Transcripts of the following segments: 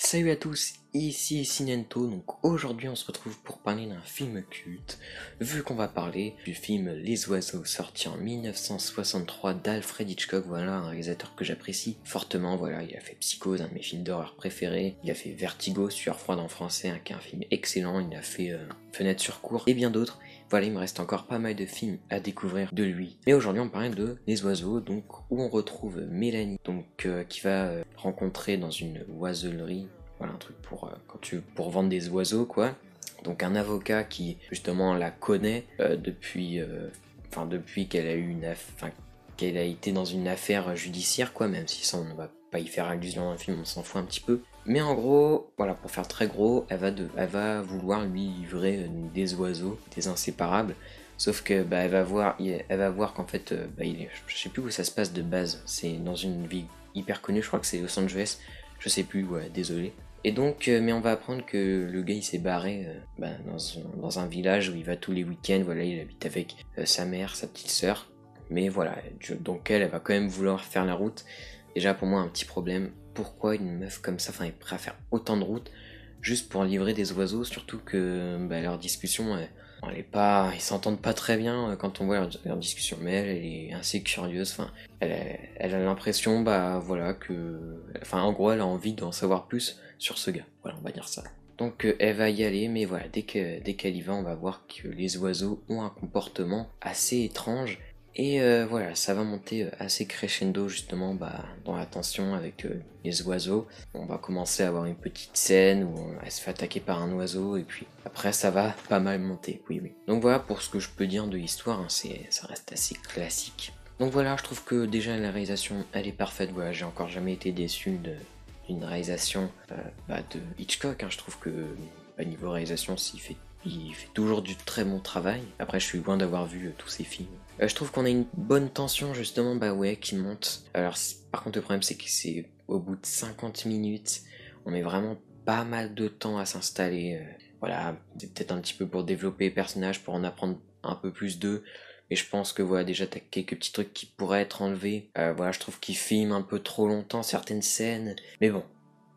Salut à tous, ici Sinento, donc aujourd'hui on se retrouve pour parler d'un film culte, vu qu'on va parler du film Les Oiseaux, sorti en 1963 d'Alfred Hitchcock, voilà, un réalisateur que j'apprécie fortement, voilà, il a fait Psychose, un de mes films d'horreur préférés, il a fait Vertigo, Sueur froide en français, qui est un film excellent, il a fait Fenêtre sur cour, et bien d'autres. Voilà, il me reste encore pas mal de films à découvrir de lui. Mais aujourd'hui, on parle de Les Oiseaux, donc où on retrouve Mélanie, donc qui va rencontrer dans une oisellerie, voilà un truc pour pour vendre des oiseaux quoi. Donc un avocat qui justement la connaît depuis qu'elle a eu qu'elle a été dans une affaire judiciaire quoi, même si ça on ne va pas y faire allusion dans le film, on s'en fout un petit peu. Mais en gros, voilà, pour faire très gros, elle va vouloir lui livrer des oiseaux, des inséparables. Sauf que elle va voir qu'en fait, je sais plus où ça se passe de base. C'est dans une ville hyper connue, je crois que c'est Los Angeles. Je sais plus, ouais, désolé. Et donc, mais on va apprendre que le gars il s'est barré dans un village où il va tous les week-ends. Voilà, il habite avec sa mère, sa petite sœur. Mais voilà, donc elle va quand même vouloir faire la route. Déjà pour moi un petit problème, pourquoi une meuf comme ça, est prête à faire autant de route juste pour livrer des oiseaux, surtout que leur discussion, ils s'entendent pas très bien quand on voit leur discussion, mais elle est assez curieuse, elle a l'impression, voilà, en gros elle a envie d'en savoir plus sur ce gars, voilà, on va dire ça. Donc elle va y aller, mais voilà, dès qu'elle y va, on va voir que les oiseaux ont un comportement assez étrange. Et voilà, ça va monter assez crescendo justement dans la tension avec les oiseaux. On va commencer à avoir une petite scène où elle se fait attaquer par un oiseau et puis après ça va pas mal monter, oui oui. Donc voilà pour ce que je peux dire de l'histoire, hein, ça reste assez classique. Donc voilà, je trouve que déjà la réalisation elle est parfaite, voilà, j'ai encore jamais été déçu d'une réalisation de Hitchcock, hein. Je trouve que niveau réalisation, il fait toujours du très bon travail. Après, je suis loin d'avoir vu tous ses films. Je trouve qu'on a une bonne tension justement, qui monte. Alors, par contre, le problème, c'est que c'est au bout de 50 minutes, on met vraiment pas mal de temps à s'installer. Voilà, c'est peut-être un petit peu pour développer les personnages, pour en apprendre un peu plus d'eux. Mais je pense que voilà, déjà, t'as quelques petits trucs qui pourraient être enlevés. Voilà, je trouve qu'il filme un peu trop longtemps certaines scènes. Mais bon,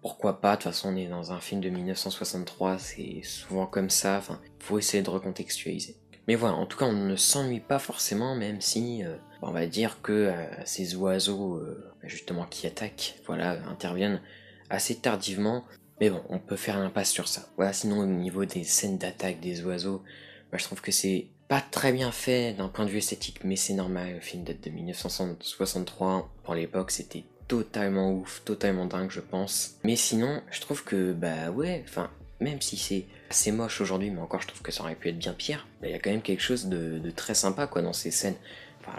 pourquoi pas, de toute façon on est dans un film de 1963, c'est souvent comme ça, faut essayer de recontextualiser. Mais voilà, en tout cas on ne s'ennuie pas forcément, même si on va dire que ces oiseaux justement qui attaquent, voilà, interviennent assez tardivement, mais bon, on peut faire l'impasse sur ça. Voilà, sinon au niveau des scènes d'attaque des oiseaux, je trouve que c'est pas très bien fait d'un point de vue esthétique, mais c'est normal, le film date de 1963, pour l'époque c'était totalement ouf, totalement dingue je pense. Mais sinon, je trouve que même si c'est assez moche aujourd'hui, mais encore je trouve que ça aurait pu être bien pire, il y a quand même quelque chose de très sympa quoi dans ces scènes.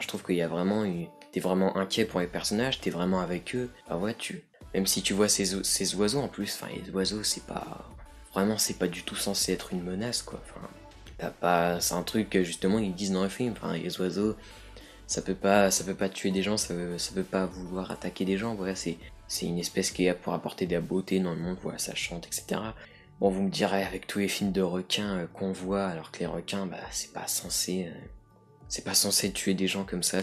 Je trouve qu'il y a vraiment t'es vraiment inquiet pour les personnages, t'es vraiment avec eux. Même si tu vois ces oiseaux en plus, les oiseaux c'est pas du tout censé être une menace quoi. C'est un truc justement ils disent dans le film, les oiseaux ça peut pas tuer des gens, ça peut pas vouloir attaquer des gens, voilà, c'est une espèce qui est là pour apporter de la beauté dans le monde, voilà, ça chante, etc. Bon, vous me direz, avec tous les films de requins qu'on voit, alors que les requins, c'est pas censé tuer des gens comme ça,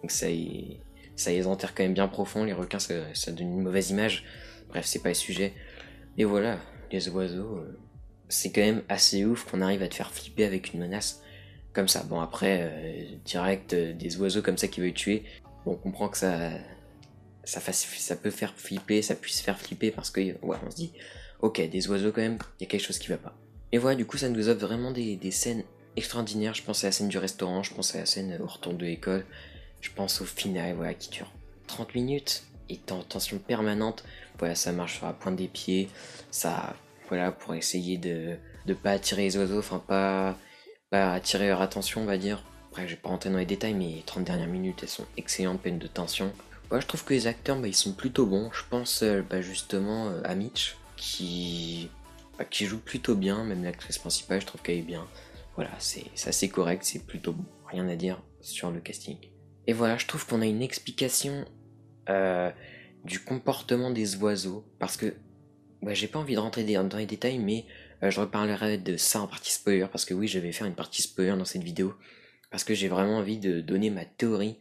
donc ça les enterre quand même bien profond, les requins, ça donne une mauvaise image, bref, c'est pas le sujet. Et voilà, les oiseaux, c'est quand même assez ouf qu'on arrive à te faire flipper avec une menace comme ça. Bon après, direct, des oiseaux comme ça qui veulent tuer, bon, on comprend que ça peut faire flipper, ça puisse faire flipper parce que, ouais, on se dit, ok, des oiseaux quand même, il y a quelque chose qui va pas. Et voilà, du coup, ça nous offre vraiment des scènes extraordinaires. Je pense à la scène du restaurant, je pense à la scène au retour de l'école, je pense au final, voilà, qui dure 30 minutes et en tension permanente. Voilà, ça marche sur la pointe des pieds, ça, voilà, pour essayer de pas attirer les oiseaux, pas attirer leur attention, on va dire. Après, je vais pas rentrer dans les détails, mais les 30 dernières minutes, elles sont excellentes, pleines de tension. Ouais, je trouve que les acteurs, ils sont plutôt bons. Je pense justement à Mitch, qui joue plutôt bien, même l'actrice principale, je trouve qu'elle est bien. Voilà, c'est assez correct, c'est plutôt bon. Rien à dire sur le casting. Et voilà, je trouve qu'on a une explication euh, du comportement des oiseaux, parce que j'ai pas envie de rentrer dans les détails, mais je reparlerai de ça en partie spoiler, parce que oui, je vais faire une partie spoiler dans cette vidéo, parce que j'ai vraiment envie de donner ma théorie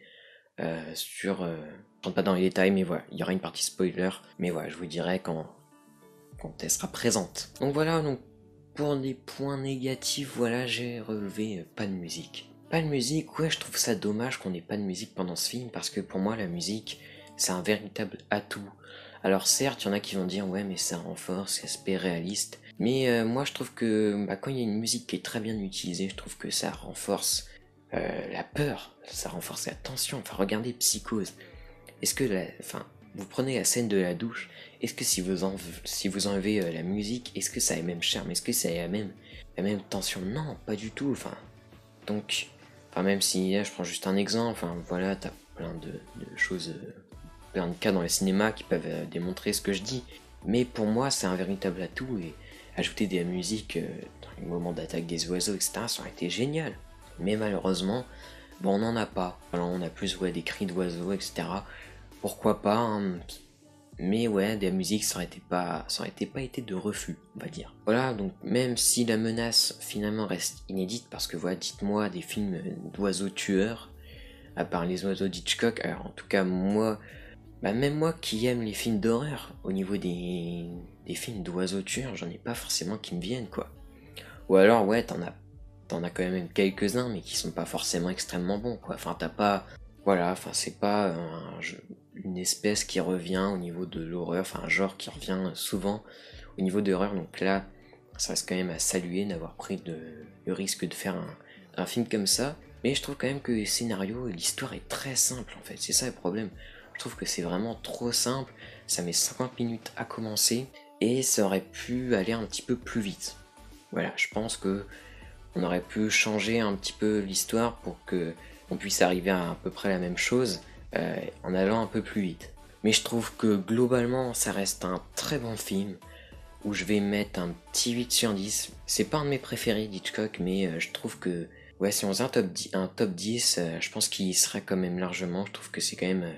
sur... je rentre pas dans les détails, mais voilà, il y aura une partie spoiler, mais voilà, je vous dirai elle sera présente. Donc voilà, donc pour des points négatifs, voilà, j'ai relevé pas de musique. Pas de musique, ouais, je trouve ça dommage qu'on n'ait pas de musique pendant ce film, parce que pour moi, la musique, c'est un véritable atout. Alors certes, il y en a qui vont dire, ouais, mais ça renforce l'aspect réaliste. Mais moi, je trouve que quand il y a une musique qui est très bien utilisée, je trouve que ça renforce la peur, ça renforce la tension. Enfin, regardez Psychose. Est-ce que enfin, vous prenez la scène de la douche, est-ce que si vous enlevez la musique, est-ce que ça a le même charme? Est-ce que ça a la même tension? Non, pas du tout. Enfin, donc, enfin, même si là, je prends juste un exemple, enfin, voilà, t'as plein de choses, plein de cas dans le cinéma qui peuvent démontrer ce que je dis. Mais pour moi, c'est un véritable atout et ajouter des musiques dans les moments d'attaque des oiseaux, etc., ça aurait été génial. Mais malheureusement, bon, on n'en a pas. Alors, on a plus des cris d'oiseaux, etc. Pourquoi pas, hein, mais ouais, des musiques, ça aurait pas été de refus, on va dire. Voilà, donc même si la menace finalement reste inédite, parce que voilà, dites-moi des films d'oiseaux tueurs, à part les oiseaux d'Hitchcock, alors en tout cas moi, même moi qui aime les films d'horreur, au niveau des films d'oiseaux tueurs, j'en ai pas forcément qui me viennent, quoi. Ou alors, ouais, t'en as quand même quelques-uns, mais qui sont pas forcément extrêmement bons, quoi. Enfin, t'as pas, voilà, enfin, c'est pas une espèce qui revient au niveau de l'horreur, enfin, un genre qui revient souvent au niveau de l'horreur, donc là, ça reste quand même à saluer d'avoir pris le risque de faire un film comme ça. Mais je trouve quand même que le scénario, l'histoire est très simple, en fait, c'est ça le problème. Je trouve que c'est vraiment trop simple, ça met 50 minutes à commencer, et ça aurait pu aller un petit peu plus vite. Voilà, je pense que on aurait pu changer un petit peu l'histoire pour que on puisse arriver à peu près la même chose en allant un peu plus vite. Mais je trouve que globalement, ça reste un très bon film où je vais mettre un petit 8 sur 10. C'est pas un de mes préférés d'Hitchcock, mais je trouve que ouais, si on faisait un top 10, je pense qu'il serait quand même largement. Je trouve que c'est quand même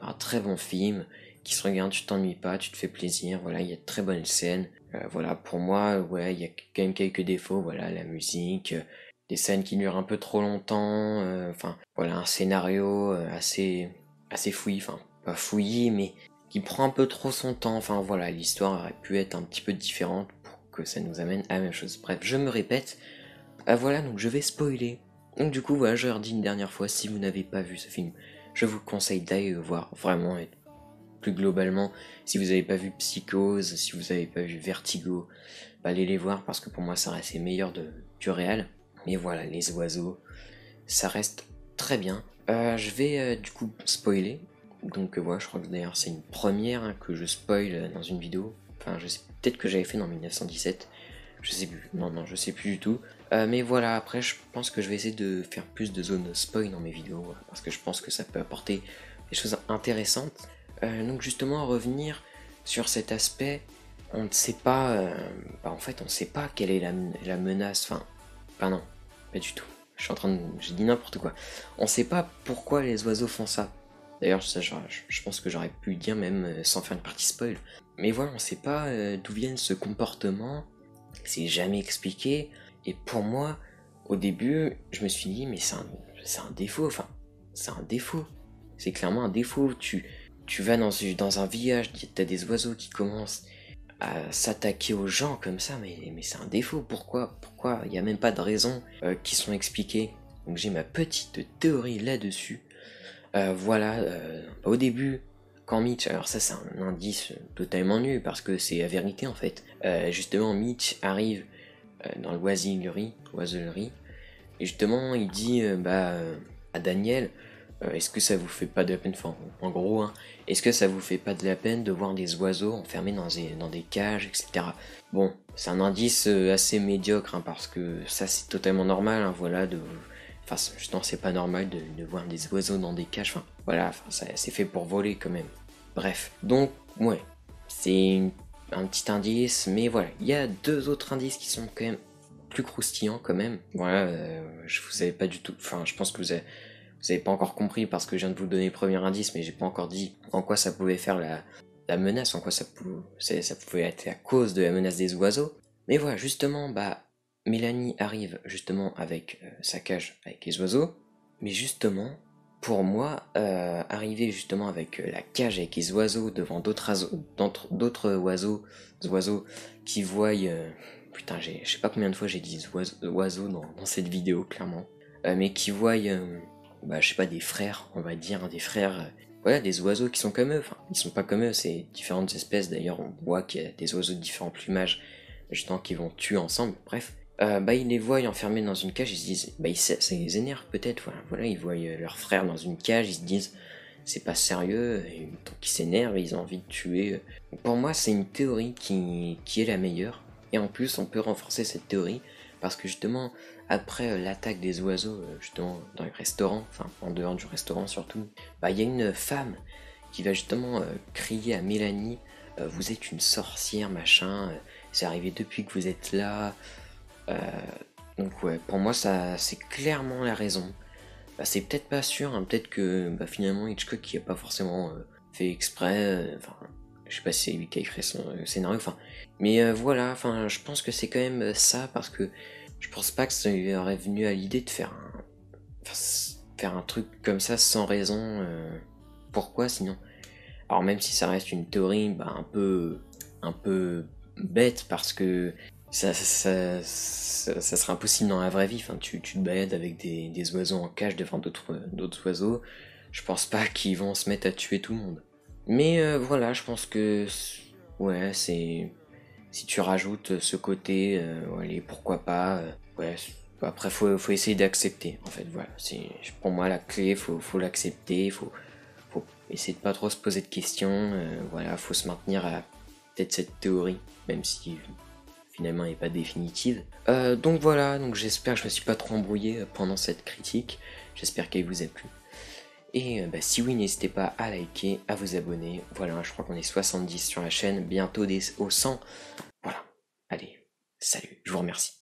un très bon film qui se regarde, tu t'ennuies pas, tu te fais plaisir. Voilà, il y a de très bonnes scènes. Voilà, pour moi, ouais, il y a quand même quelques défauts. Voilà, la musique, des scènes qui durent un peu trop longtemps. Enfin, voilà, un scénario assez fouillis. Enfin, pas fouillis, mais qui prend un peu trop son temps. Enfin, voilà, l'histoire aurait pu être un petit peu différente pour que ça nous amène à la même chose. Bref, je me répète. Voilà, donc je vais spoiler. Donc du coup, voilà, je leur dis une dernière fois, si vous n'avez pas vu ce film, je vous conseille d'aller le voir, vraiment, et plus globalement, si vous n'avez pas vu Psychose, si vous n'avez pas vu Vertigo, allez les voir, parce que pour moi, ça reste les meilleurs du réel. Mais voilà, les oiseaux, ça reste très bien. Je vais du coup spoiler, donc voilà, je crois que d'ailleurs c'est une première que je spoil dans une vidéo, enfin je sais, peut-être que j'avais fait dans 1917, je sais plus, non, je sais plus du tout. Mais voilà, après je pense que je vais essayer de faire plus de zones spoil dans mes vidéos, parce que je pense que ça peut apporter des choses intéressantes. Donc justement, revenir sur cet aspect, on ne sait pas, en fait on ne sait pas quelle est la menace, enfin non, pas du tout. J'ai dit n'importe quoi. On ne sait pas pourquoi les oiseaux font ça. D'ailleurs, ça, je pense que j'aurais pu le dire même sans faire une partie spoil. Mais voilà, on ne sait pas d'où vient ce comportement, c'est jamais expliqué. Et pour moi, au début, je me suis dit, mais c'est un défaut, enfin, c'est un défaut. C'est clairement un défaut. Tu vas dans un village, t'as des oiseaux qui commencent à s'attaquer aux gens comme ça, mais c'est un défaut. Pourquoi il n'y a même pas de raison qui sont expliquées. Donc j'ai ma petite théorie là-dessus. Voilà, au début, quand Mitch, alors ça c'est un indice totalement nul parce que c'est la vérité en fait. Justement, Mitch arrive dans l'oisellerie, et justement il dit à Daniel, est-ce que ça vous fait pas de la peine, enfin en gros, hein, est-ce que ça vous fait pas de la peine de voir des oiseaux enfermés dans des cages, etc. Bon, c'est un indice assez médiocre hein, parce que ça c'est totalement normal, hein, voilà, enfin justement c'est pas normal de voir des oiseaux dans des cages, enfin voilà, enfin, c'est fait pour voler quand même. Bref, donc ouais, un petit indice, mais voilà, il y a deux autres indices qui sont quand même plus croustillants quand même. Voilà, je vous avais pas du tout, enfin je pense que vous avez pas encore compris parce que je viens de vous donner le premier indice, mais j'ai pas encore dit en quoi ça pouvait faire la menace, en quoi ça pouvait être à cause de la menace des oiseaux. Mais voilà, justement, Mélanie arrive justement avec sa cage avec les oiseaux, mais justement, pour moi, arriver justement avec la cage avec les oiseaux devant d'autres oiseaux qui voient... putain, je sais pas combien de fois j'ai dit oiseaux dans cette vidéo, clairement. Mais qui voient, je sais pas, des frères, on va dire, des frères... voilà, des oiseaux qui sont comme eux. Enfin, ils sont pas comme eux, c'est différentes espèces. D'ailleurs, on voit qu'il y a des oiseaux de différents plumages, justement, qui vont tuer ensemble. Bref, ils les voient enfermés dans une cage, ils se disent, ça les énerve peut-être, voilà, ils voient leur frère dans une cage, ils se disent, c'est pas sérieux, et donc ils s'énervent, ils ont envie de tuer. Pour moi, c'est une théorie qui est la meilleure, et en plus, on peut renforcer cette théorie, parce que justement, après l'attaque des oiseaux, justement, dans les restaurants, enfin, en dehors du restaurant surtout, il y a une femme qui va justement crier à Mélanie, vous êtes une sorcière, machin, c'est arrivé depuis que vous êtes là. Euh, donc ouais, pour moi ça c'est clairement la raison. C'est peut-être pas sûr, hein, peut-être que finalement Hitchcock qui a pas forcément fait exprès, enfin je sais pas si c'est lui qui a écrit son scénario, enfin mais voilà, enfin je pense que c'est quand même ça parce que je pense pas que ça lui aurait venu à l'idée de faire un truc comme ça sans raison. Pourquoi sinon? Alors même si ça reste une théorie un peu bête parce que ça serait impossible dans la vraie vie. Enfin, tu te balades avec des oiseaux en cage devant d'autres oiseaux. Je pense pas qu'ils vont se mettre à tuer tout le monde. Mais voilà, je pense que ouais, c'est si tu rajoutes ce côté, allez, pourquoi pas. Ouais, après faut essayer d'accepter. En fait, voilà, c'est pour moi la clé, faut l'accepter, faut essayer de pas trop se poser de questions. Voilà, faut se maintenir à peut-être cette théorie, même si finalement elle n'est pas définitive. Donc voilà, donc j'espère que je me suis pas trop embrouillé pendant cette critique. J'espère qu'elle vous a plu. Et si oui, n'hésitez pas à liker, à vous abonner. Voilà, je crois qu'on est 70 sur la chaîne, bientôt au 100. Voilà, allez, salut, je vous remercie.